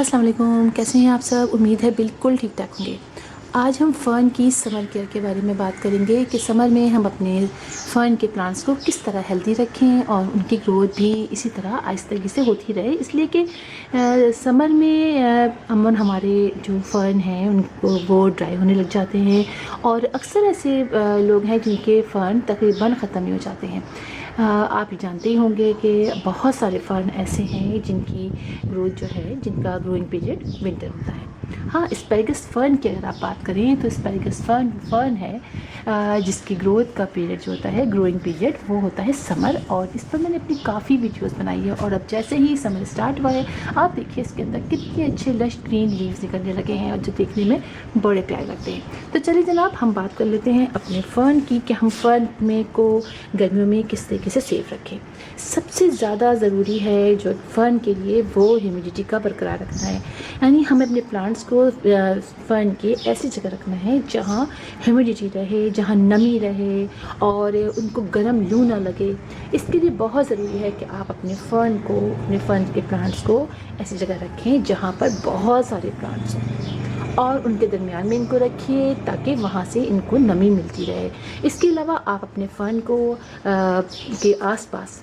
अस्सलाम वालेकुम, कैसे हैं आप सब। उम्मीद है बिल्कुल ठीक ठाक होंगे। आज हम फ़र्न की समर केयर के बारे में बात करेंगे कि समर में हम अपने फ़र्न के प्लांट्स को किस तरह हेल्दी रखें और उनकी ग्रोथ भी इसी तरह आहिस्ता से होती रहे। इसलिए कि समर में अमूमन हमारे जो फ़र्न हैं उनको वो ड्राई होने लग जाते हैं और अक्सर ऐसे लोग हैं जिनके फ़र्न तकरीबन ख़त्म ही हो जाते हैं। आप ही जानते ही होंगे कि बहुत सारे फ़र्न ऐसे हैं जिनकी ग्रोथ जो है, जिनका ग्रोइंग पीरियड विंटर होता है। हाँ, एस्पैरेगस फ़र्न की अगर आप बात करें तो एस्पैरेगस फ़र्न है जिसकी ग्रोथ का पीरियड जो होता है, ग्रोइंग पीरियड, वो होता है समर। और इस पर मैंने अपनी काफ़ी वीडियोस बनाई है। और अब जैसे ही समर स्टार्ट हुआ है, आप देखिए इसके अंदर कितने अच्छे लश ग्रीन लीव्स निकलने लगे हैं और जो देखने में बड़े प्यारे लगते हैं। तो चलिए जनाब, हम बात कर लेते हैं अपने फ़र्न की कि हम फ़र्न में को गर्मियों में किस तरीके से सेफ रखें। सबसे ज़्यादा ज़रूरी है जो फ़र्न के लिए वो ह्यूमिडिटी का बरकरार रखना है। यानी हमें अपने प्लांट्स को फ़र्न के ऐसी जगह रखना है जहाँ ह्यूमिडिटी रहे, जहाँ नमी रहे और उनको गर्म लू ना लगे। इसके लिए बहुत ज़रूरी है कि आप अपने फ़र्न के प्लांट्स को ऐसी जगह रखें जहाँ पर बहुत सारे प्लांट्स हों और उनके दरमियान में इनको रखिए ताकि वहाँ से इनको नमी मिलती रहे। इसके अलावा आप अपने फ़र्न को के आसपास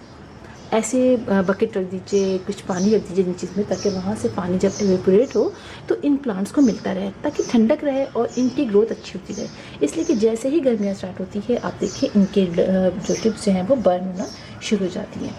ऐसे बकेट रख दीजिए, कुछ पानी रख दीजिए नीचे में, ताकि वहाँ से पानी जब एवेपोरेट हो तो इन प्लांट्स को मिलता रहे, ताकि ठंडक रहे और इनकी ग्रोथ अच्छी होती रहे। इसलिए कि जैसे ही गर्मियाँ स्टार्ट होती है, आप देखिए इनके जो टिप्स हैं वो बर्न होना शुरू हो जाती हैं।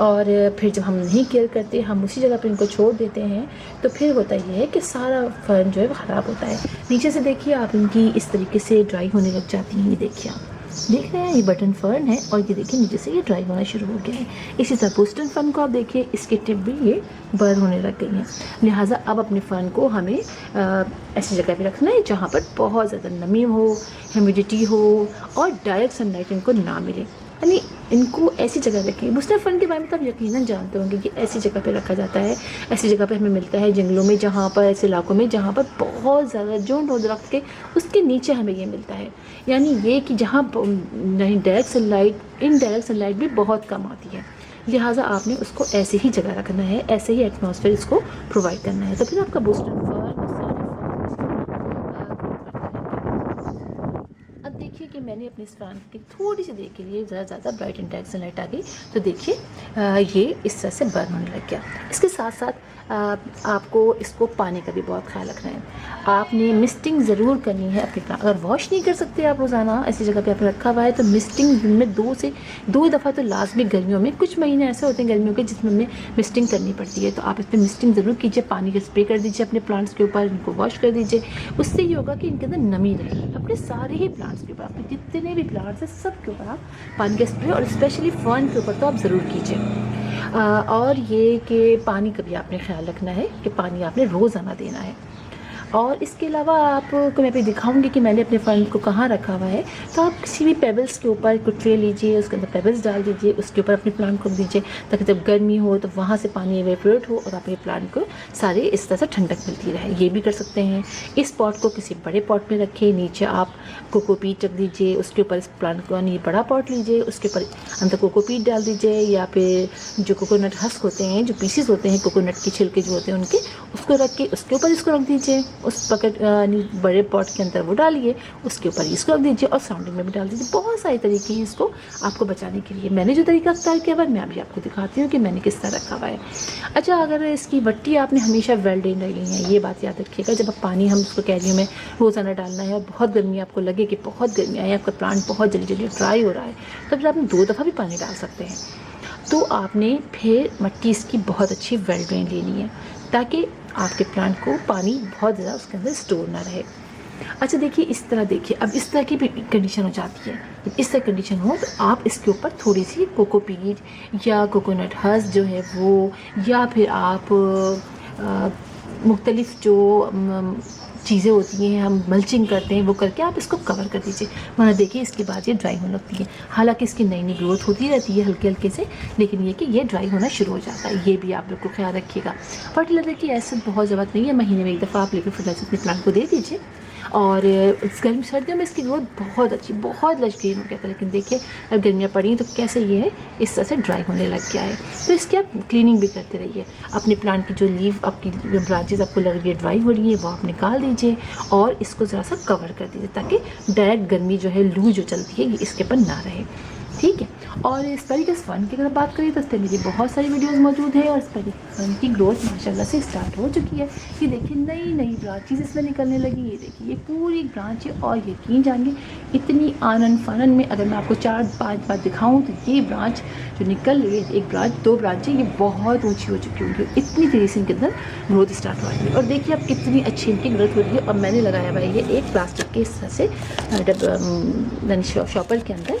और फिर जब हम नहीं केयर करते, हम उसी जगह पर इनको छोड़ देते हैं, तो फिर होता ये है कि सारा फ़र्न जो है वो ख़राब होता है। नीचे से देखिए आप, इनकी इस तरीके से ड्राई होने लग जाती हैं। ये देखिए, आप देख रहे हैं ये बटन फ़र्न है और ये देखिए नीचे से ये ड्राई होना शुरू हो गया है। इसी तरह बोस्टन फ़र्न को आप देखिए, इसके टिप भी ये बर्न होने लग गई हैं। लिहाजा अब अपने फ़र्न को हमें ऐसी जगह पे रखना है जहाँ पर बहुत ज़्यादा नमी हो, ह्यूमिडिटी हो और डायरेक्ट सनलाइट इनको ना मिले। यानी इनको ऐसी जगह रखें। बोस्टन फ़र्न के बारे में तो आप यकीनन जानते होंगे कि ऐसी जगह पे रखा जाता है। ऐसी जगह पे हमें मिलता है जंगलों में, जहाँ पर ऐसे इलाकों में जहाँ पर बहुत ज़्यादा झुंड हो दरख्त के, उसके नीचे हमें ये मिलता है। यानी ये कि जहाँ नहीं डायरेक्ट सनलाइट, इनडायरेक्ट सनलाइट भी बहुत कम आती है। लिहाजा आपने उसको ऐसे ही जगह रखना है, ऐसे ही एटमॉस्फेयर इसको प्रोवाइड करना है, तो फिर आपका बोस्टन फ़र्न अब देखिए कि मैंने अपनी इस फ़र्न की थोड़ी सी देर के लिए ज़्यादा ब्राइट एंड डायरेक्ट सनलाइट आ गई, तो देखिए ये इस तरह से बर्न होने लग गया। इसके साथ साथ आपको इसको पानी का भी बहुत ख्याल रखना है। आपने मिस्टिंग ज़रूर करनी है अपने प्लांट। अगर वॉश नहीं कर सकते आप रोज़ाना, ऐसी जगह पे आपने रखा हुआ है, तो मिस्टिंग दिन में 2 दफ़ा तो लाजमी, गर्मियों में कुछ महीने ऐसे होते हैं गर्मियों के जिसमें हमें मिस्टिंग करनी पड़ती है, तो आप इस पर मिस्टिंग ज़रूर कीजिए। पानी का स्प्रे कर दीजिए अपने प्लांट्स के ऊपर, इनको वॉश कर दीजिए। उससे ये होगा कि इनके अंदर नमी रहेगी। अपने सारे ही प्लांट्स के ऊपर, अपने जितने भी प्लांट्स हैं सब के ऊपर आप पानी का स्प्रे, और स्पेशली फ़र्न के ऊपर तो आप ज़रूर कीजिए। और ये कि पानी का भी आपने ख्याल रखना है कि पानी आपने रोज़ाना देना है। और इसके अलावा आपको मैं भी दिखाऊंगी कि मैंने अपने फ़र्न को कहाँ रखा हुआ है। तो आप किसी भी पेबल्स के ऊपर एक ट्रे लीजिए, उसके अंदर पेबल्स डाल दीजिए, उसके ऊपर अपने प्लांट को दीजिए, ताकि जब गर्मी हो तो वहाँ से पानी एवेपोरेट हो और अपने प्लांट को सारे इस तरह से ठंडक मिलती रहे। ये भी कर सकते हैं। इस पॉट को किसी बड़े पॉट में रखें, नीचे आप कोकोपीट रख दीजिए, उसके ऊपर इस प्लांट को, यानी बड़ा पॉट लीजिए, उसके ऊपर अंदर कोकोपीट डाल दीजिए, या फिर जो कोकोनट हस्क होते हैं, जो पीसीस होते हैं कोकोनट के छिलके जो होते हैं उनके, उसको रख के उसके ऊपर इसको रख दीजिए। उस बकेट बड़े पॉट के अंदर वो डालिए, उसके ऊपर इसको रख दीजिए और सराउंडिंग में भी डाल दीजिए। बहुत सारे तरीके हैं इसको आपको बचाने के लिए। मैंने जो तरीका अख्तियार किया हुआ मैं अभी आपको दिखाती हूँ कि मैंने किस तरह रखा हुआ है। अच्छा, अगर इसकी वट्टी आपने हमेशा वेल ड्रेन रखनी है, ये बात याद रखिएगा। जब आप पानी, हम उसको कैरियर में रोज़ाना डालना है और बहुत गर्मी आपको लगे कि बहुत गर्मी आई, आपका प्लांट बहुत जल्दी जल्दी ड्राई हो रहा है, तो फिर आपने 2 दफ़ा भी पानी डाल सकते हैं। तो आपने फिर मिट्टी इसकी बहुत अच्छी वेल ड्रेन लेनी है, ताकि आपके प्लांट को पानी बहुत ज़्यादा उसके अंदर स्टोर ना रहे। अच्छा देखिए, इस तरह देखिए, अब इस तरह की भी कंडीशन हो जाती है। जब इस तरह कंडीशन हो तो आप इसके ऊपर थोड़ी सी कोकोपीट या कोकोनट हस्क जो है वो, या फिर आप मुख्तलिफ जो चीज़ें होती हैं, हम मल्चिंग करते हैं, वो करके आप इसको कवर कर दीजिए। वरना देखिए इसके बाद ये ड्राई होने लगती है। हालांकि इसकी नई नई ग्रोथ होती रहती है हल्के हल्के से, लेकिन ये कि ये ड्राई होना शुरू हो जाता है। ये भी आप बिल्कुल ख्याल रखिएगा। फर्टिलाइज़र की ऐसे बहुत ज़रूरत नहीं है, महीने में 1 दफ़ा आप लिक्विड फर्टिलाइज़र अपने प्लांट को दे दीजिए। और गर्मी सर्दियों में इसकी ग्रोथ बहुत अच्छी, बहुत लश ग्रीन हो गया था। लेकिन देखिए अब गर्मियाँ पड़ी तो कैसे ये है इस तरह से ड्राई होने लग गया है। तो इसकी आप क्लीनिंग भी करते रहिए। अपने प्लांट की जो लीव आपकी ब्रांचेज आपको लग रही है ड्राई हो रही है वो आप निकाल दीजिए और इसको ज़रा सा कवर कर दीजिए ताकि डायरेक्ट गर्मी जो है लू जो चलती है ये इसके ऊपर ना रहे, ठीक है। और स्पेरिकस फर्न की अगर बात करें तो इस पर मेरी बहुत सारी वीडियोस मौजूद है और स्पेरिकस फर्न की ग्रोथ माशाल्लाह से स्टार्ट हो चुकी है। ये देखिए नई नई ब्रांचेस इसमें निकलने लगी। ये देखिए ये पूरी ब्रांच है और यकीन जानिए इतनी आनंद फानन में अगर मैं आपको 4-5 बार दिखाऊँ तो ये ब्रांच जो निकल रही है, एक ब्रांच 2 ब्रांचें ये बहुत ऊँची हो चुकी होंगी। इतनी तेज़ी से इनके अंदर ग्रोथ स्टार्ट हो रही है और देखिए अब कितनी अच्छी इनकी ग्रोथ हो रही है। और मैंने लगाया हुआ है ये एक प्लास्टिक के इस तरह से शॉपर के अंदर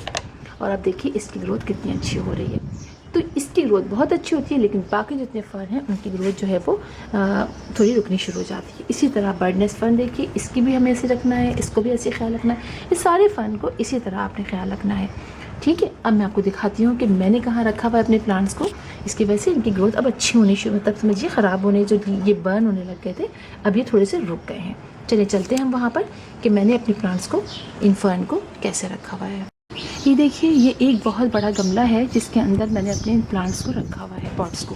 और आप देखिए इसकी ग्रोथ कितनी अच्छी हो रही है। तो इसकी ग्रोथ बहुत अच्छी होती है लेकिन बाकी जितने फर्न हैं उनकी ग्रोथ जो है वो थोड़ी रुकनी शुरू हो जाती है। इसी तरह बर्डनेस फर्न देखिए इसकी भी हमें ऐसे रखना है, इसको भी ऐसे ख्याल रखना है। ये सारे फर्न को इसी तरह आपने ख्याल रखना है, ठीक है। अब मैं आपको दिखाती हूँ कि मैंने कहाँ रखा हुआ है अपने प्लांट्स को। इसकी वजह से इनकी ग्रोथ अब अच्छी होनी शुरू, मतलब समझिए ख़राब होने जो ये बर्न होने लग गए थे अब ये थोड़े से रुक गए हैं। चलिए चलते हैं हम वहाँ पर कि मैंने अपने प्लांट्स को इन फर्न को कैसे रखा हुआ है। ये देखिए ये एक बहुत बड़ा गमला है जिसके अंदर मैंने अपने प्लांट्स को रखा हुआ है, पॉट्स को।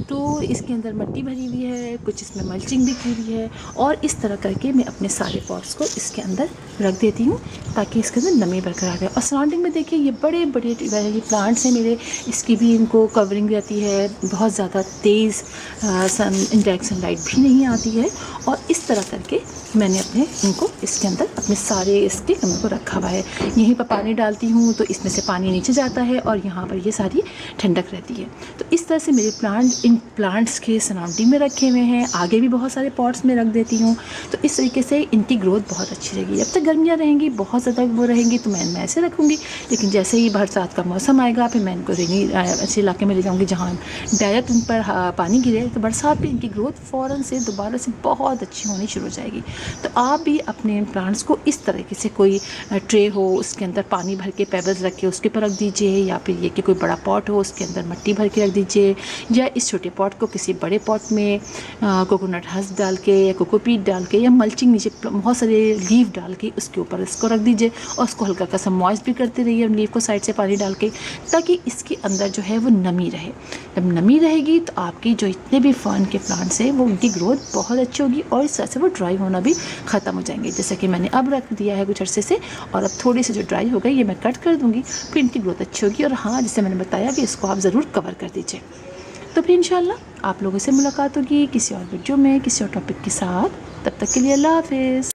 तो इसके अंदर मिट्टी भरी हुई है, कुछ इसमें मल्चिंग भी की हुई है और इस तरह करके मैं अपने सारे पॉट्स को इसके अंदर रख देती हूँ ताकि इसके अंदर नमी बरकरार रहे। और सराउंडिंग में देखिए ये बड़े बड़े ये प्लांट्स हैं मेरे, इसकी भी इनको कवरिंग रहती है, बहुत ज़्यादा तेज़ इंडायरेक्ट सनलाइट भी नहीं आती है। और इस तरह करके मैंने अपने इनको इसके अंदर अपने सारे इसके कमरे को रखा हुआ है। यहीं पर पानी डालती हूँ तो इसमें से पानी नीचे जाता है और यहाँ पर ये सारी ठंडक रहती है। तो इस तरह से मेरे प्लांट इन प्लांट्स के सराउंडिंग में रखे हुए हैं। आगे भी बहुत सारे पॉट्स में रख देती हूँ तो इस तरीके से इनकी ग्रोथ बहुत अच्छी रहेगी। जब तक गर्मियाँ रहेंगी बहुत ज़्यादा वो रहेंगी तो मैं ऐसे रखूँगी, लेकिन जैसे ही बरसात का मौसम आएगा फिर मैं इनको ऐसे इलाके में ले जाऊँगी जहाँ डायरेक्ट उन पर पानी गिरे तो बरसात में इनकी ग्रोथ फ़ौरन से दोबारा से बहुत अच्छी होनी शुरू हो जाएगी। तो आप भी अपने प्लांट्स को इस तरीके से कोई ट्रे हो उसके अंदर पानी भर के पेबल्स रख के उसके पर रख दीजिए, या फिर ये कि कोई बड़ा पॉट हो उसके अंदर मिट्टी भर के रख दीजिए, या इस छोटे पॉट को किसी बड़े पॉट में कोकोनट हस्क डाल के या कोकोपीट डाल के या मल्चिंग नीचे बहुत सारे लीव डाल के उसके ऊपर इसको रख दीजिए और उसको हल्का हल्का सा मॉइस्ट भी करते रहिए लीव को साइड से पानी डाल के, ताकि इसके अंदर जो है वो नमी रहे। जब नमी रहेगी तो आपकी जो इतने भी फर्न के प्लांट्स हैं वो उनकी ग्रोथ बहुत अच्छी होगी और इस तरह से वो ड्राई होना भी ख़त्म हो जाएंगे। जैसे कि मैंने अब रख दिया है कुछ अरसे से और अब थोड़ी सी जो ड्राई हो गई ये मैं कट कर दूँगी, फिर इनकी ग्रोथ अच्छी होगी। और हाँ, जैसे मैंने बताया कि इसको आप ज़रूर कवर कर दीजिए। तो फिर इंशाल्लाह आप लोगों से मुलाकात होगी किसी और वीडियो में किसी और टॉपिक के साथ। तब तक के लिए अल्लाह हाफ़िज़।